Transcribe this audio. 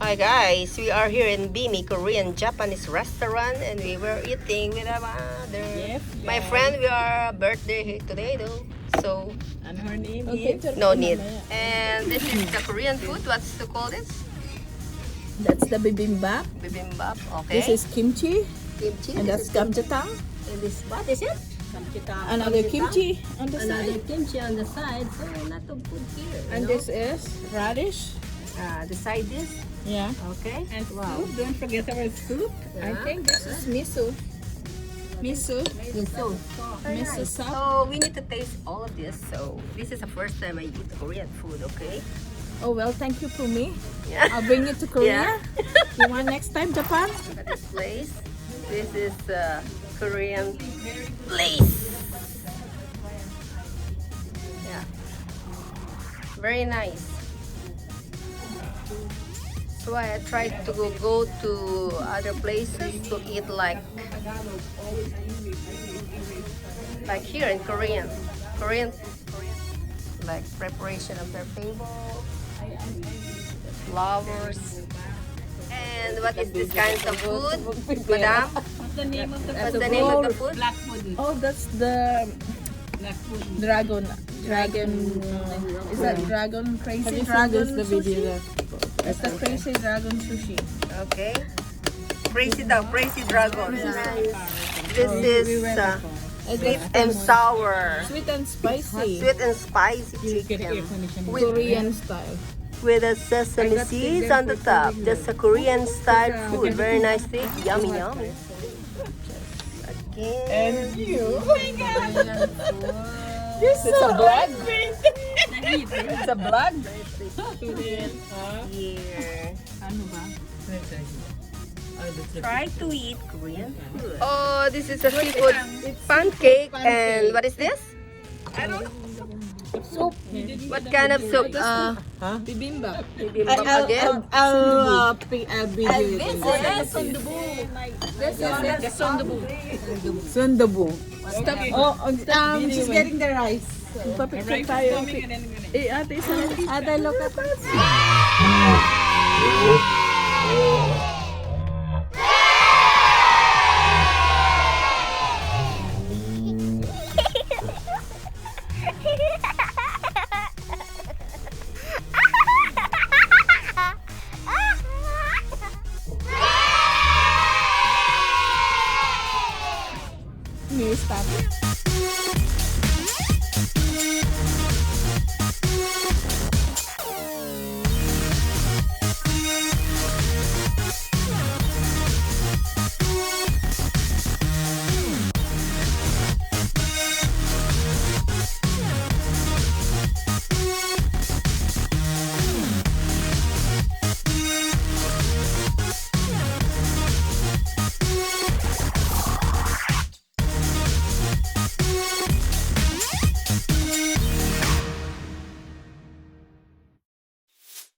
Hi guys, we are here in Bimi Korean Japanese restaurant and we were eating with our mother. Yes, My guys. friend, we are birthday here today though, so And her name Okay, is... no need. And this is the Korean food. What's to call this? That's the bibimbap. Bibimbap. Okay. This is kimchi, kimchi. and that's gamjatang. And this what is it? Another kimchi on the Another side. kimchi on the side. So not too good here. And this is radish. the side dish. Yeah. Okay. And Wow. soup. Don't forget our soup. I think this is miso. Miso. So, very Miso nice. sauce. So we need to taste all of this. So this is the first time I eat Korean food. Okay. Oh well, thank you, Pumi. Yeah. I'll bring you to Korea. Yeah. You want next time, Japan? Look at this place. This is Korean place. Yeah. Very nice. So I tried to go to other places to eat like here in Korean like preparation of their table, flowers. And what is this kind of food, madam? What's the name of the What's food? the name of the food? Black food. Oh, that's the Black food. dragon. Is that dragon? Crazy dragon sushi? That's the crazy dragon sushi. Okay. Crazy dragon. This is sweet and sour, Sweet and spicy. sweet and spicy Get air chicken conditioning. Korean style. with a sesame I got seeds them on the for top. Korean. Just a Korean style food. Very nice thing. Yummy, yummy. Again. And you. Oh my God. It's a blood. Nahit. It's a blood. Here. Ano ba? Try to eat Korean food. Oh, this is a seafood pancake. And what is this? Soup. What kind of soup? Bibimbap. Bibimbap again? I'll video it. This is Sundubu. Stop. She's getting the rice. Papicture tayo. Eh, ate, isa. Ate, look at us.